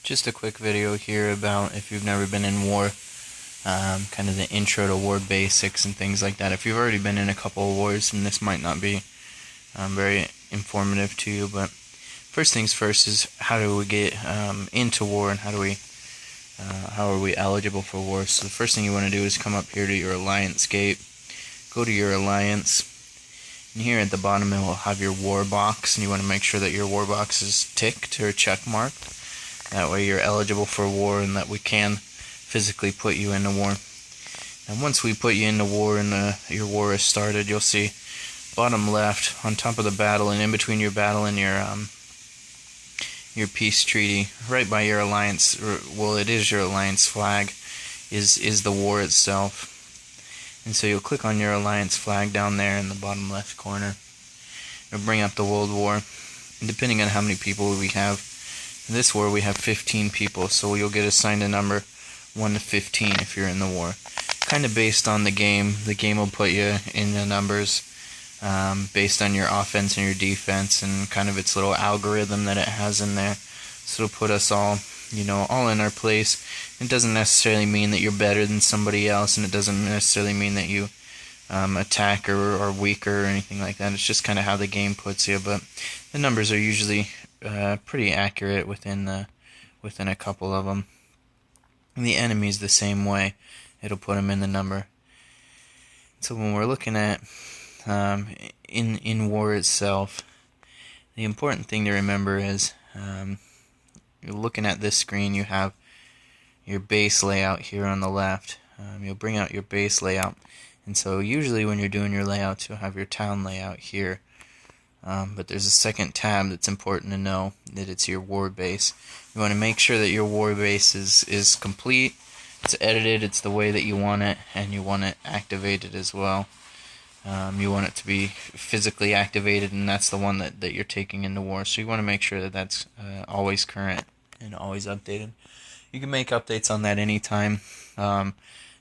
Just a quick video here about if you've never been in war, kind of the intro to war basics and things like that. If you've already been in a couple of wars, then this might not be very informative to you, but first things first is how do we get into war, and how are we eligible for war. So the first thing you want to do is come up here to your alliance gate, go to your alliance, and here at the bottom it will have your war box, and you want to make sure that your war box is ticked or check marked. That way you're eligible for war and that we can physically put you into war. And once we put you into war and your war is started, you'll see bottom left on top of the battle and in between your battle and your peace treaty, right by your alliance, well, it is your alliance flag, is the war itself. And so you'll click on your alliance flag down there in the bottom left corner. It'll bring up the World War. And depending on how many people we have, in this war we have 15 people, so you'll get assigned a number 1 to 15 if you're in the war. Kind of based on the game will put you in the numbers based on your offense and your defense and kind of its little algorithm that it has in there. So it'll put us all, all in our place. It doesn't necessarily mean that you're better than somebody else, and it doesn't necessarily mean that you attack or are weaker or anything like that. It's just kind of how the game puts you, but the numbers are usually pretty accurate within a couple of them. And the enemy's the same way. It'll put them in the number. So when we're looking at in war itself, the important thing to remember is you're looking at this screen. You have your base layout here on the left. You'll bring out your base layout, and so usually when you're doing your layouts, you'll have your town layout here. But there's a second tab that's important to know, that it's your war base. You want to make sure that your war base is complete, it's edited, it's the way that you want it, and you want it activated as well. You want it to be physically activated, and that's the one that you're taking into war. So you want to make sure that that's always current and always updated. You can make updates on that anytime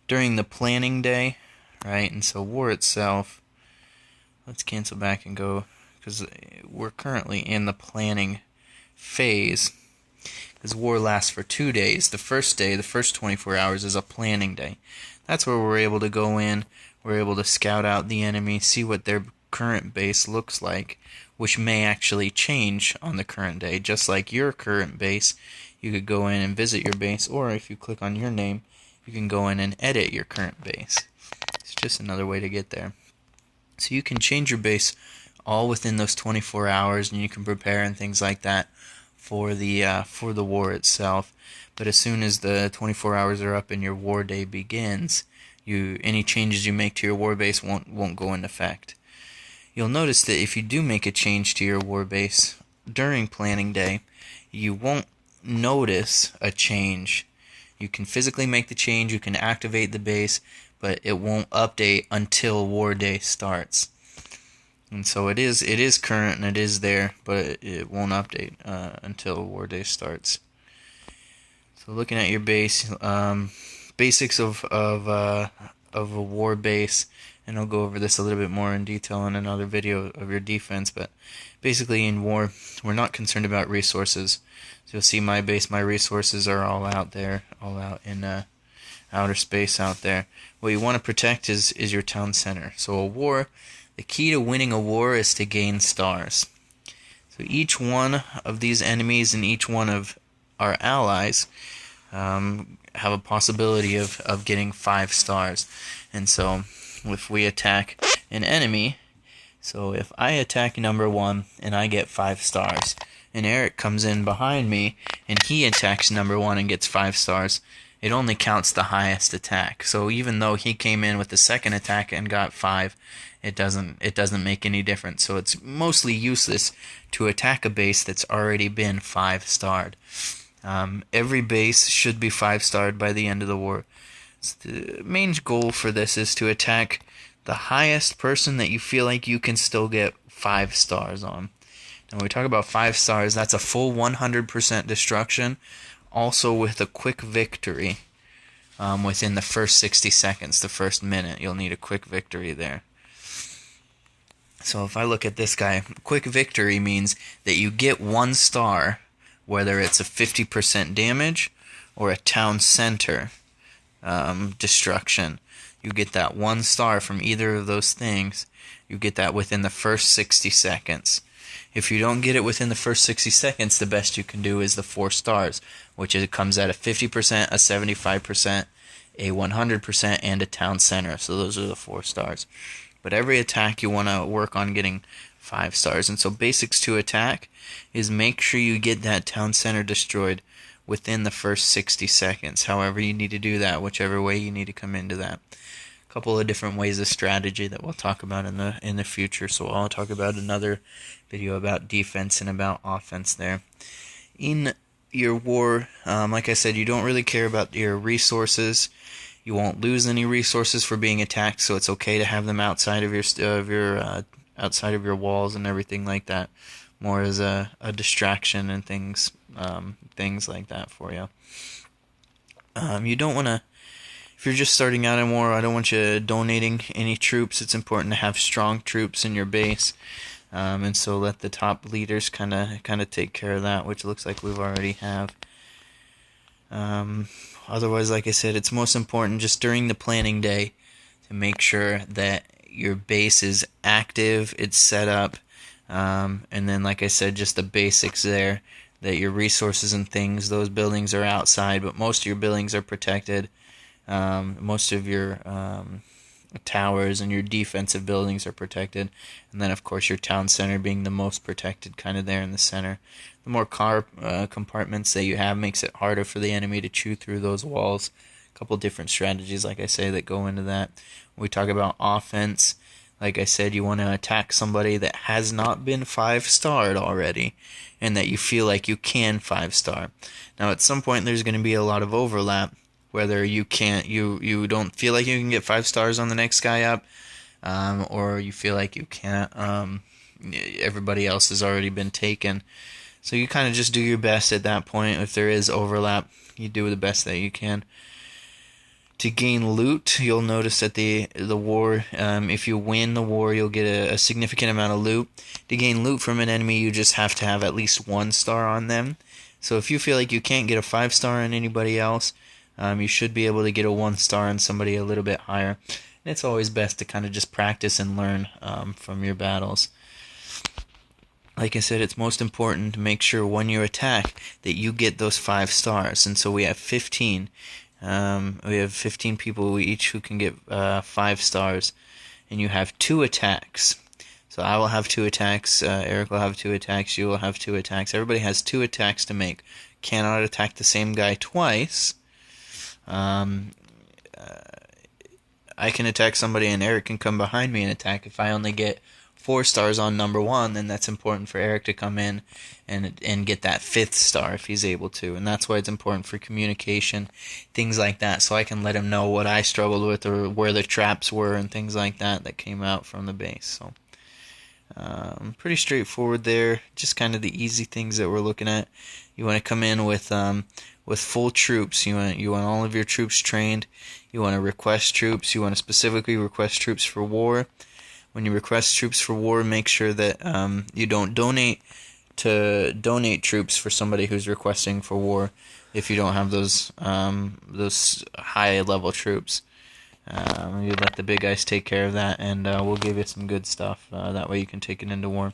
during the planning day, right? And so war itself, let's cancel back and go, because we're currently in the planning phase, because war lasts for 2 days. The first day, the first 24 hours, is a planning day. That's where we're able to go in, we're able to scout out the enemy, see what their current base looks like, which may actually change on the current day. Just like your current base, you could go in and visit your base, or if you click on your name, you can go in and edit your current base. It's just another way to get there. So you can change your base all within those 24 hours, and you can prepare and things like that for the war itself. But as soon as the 24 hours are up and your war day begins, any changes you make to your war base won't go into effect. You'll notice that if you do make a change to your war base during planning day, you won't notice a change. You can physically make the change, you can activate the base, but it won't update until war day starts. And so it is current and it is there, but it won't update until war day starts. So looking at your base, basics of a war base, and I'll go over this a little bit more in detail in another video of your defense, but basically in war, we're not concerned about resources. So you'll see my base, my resources are all out there, all out in outer space out there. What you want to protect is your town center. So a war, the key to winning a war is to gain stars. So each one of these enemies and each one of our allies have a possibility of getting 5 stars. And so if we attack an enemy, so if I attack number 1 and I get 5 stars, and Eric comes in behind me and he attacks number 1 and gets 5 stars, it only counts the highest attack. So even though he came in with the second attack and got 5, it doesn't make any difference. So it's mostly useless to attack a base that's already been 5-starred. Every base should be 5-starred by the end of the war. So the main goal for this is to attack the highest person that you feel like you can still get 5 stars on. Now when we talk about 5 stars, that's a full 100% destruction, also with a quick victory within the first 60 seconds, the first minute. You'll need a quick victory there. So if I look at this guy, quick victory means that you get 1 star whether it's a 50% damage or a town center destruction. You get that 1 star from either of those things. You get that within the first 60 seconds. If you don't get it within the first 60 seconds, the best you can do is the 4 stars, which it comes at a 50%, a 75%, a 100%, and a town center. So those are the 4 stars. But every attack you want to work on getting 5 stars. And so basics to attack is make sure you get that town center destroyed within the first 60 seconds. However you need to do that, whichever way you need to come into that. A couple of different ways of strategy that we'll talk about in the future. So I'll talk about another video about defense and about offense there. In your war, like I said, you don't really care about your resources. You won't lose any resources for being attacked, so it's okay to have them outside of your walls and everything like that, more as a distraction and things like that for you. You don't want to, if you're just starting out in war, I don't want you donating any troops. It's important to have strong troops in your base, and so let the top leaders kind of take care of that, which looks like we've already have. Otherwise, like I said, it's most important just during the planning day to make sure that your base is active, it's set up, and then, like I said, just the basics there, that your resources and things, those buildings are outside, but most of your buildings are protected. Most of your towers and your defensive buildings are protected, and then, of course, your town center being the most protected, kind of there in the center. The more compartments that you have makes it harder for the enemy to chew through those walls. A couple different strategies, like I say, that go into that. When we talk about offense, like I said, you want to attack somebody that has not been 5-starred already, and that you feel like you can 5-star. Now, at some point, there's going to be a lot of overlap, whether you don't feel like you can get 5 stars on the next guy up, or you feel like you can't. Everybody else has already been taken. So you kind of just do your best at that point. If there is overlap, you do the best that you can. To gain loot, you'll notice that the war, if you win the war, you'll get a significant amount of loot. To gain loot from an enemy, you just have to have at least 1 star on them. So if you feel like you can't get a 5-star on anybody else, you should be able to get a 1 star on somebody a little bit higher. And it's always best to kind of just practice and learn from your battles. Like I said, it's most important to make sure when you attack that you get those 5 stars. And so we have 15. We have 15 people each who can get 5 stars. And you have 2 attacks. So I will have 2 attacks. Eric will have 2 attacks. You will have 2 attacks. Everybody has 2 attacks to make. Cannot attack the same guy twice. I can attack somebody and Eric can come behind me and attack. If I only get 4 stars on number 1, then that's important for Eric to come in and get that 5th star if he's able to. And that's why it's important for communication, things like that, so I can let him know what I struggled with or where the traps were and things like that came out from the base. So pretty straightforward there, just kind of the easy things that we're looking at. You want to come in with full troops. You want all of your troops trained. You want to request troops. You want to specifically request troops for war. When you request troops for war, make sure that you don't donate troops for somebody who's requesting for war if you don't have those high level troops. You let the big guys take care of that, and we'll give you some good stuff. That way you can take it into war.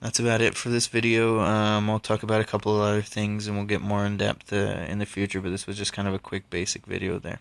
That's about it for this video. I'll talk about a couple of other things, and we'll get more in depth in the future, but this was just kind of a quick basic video there.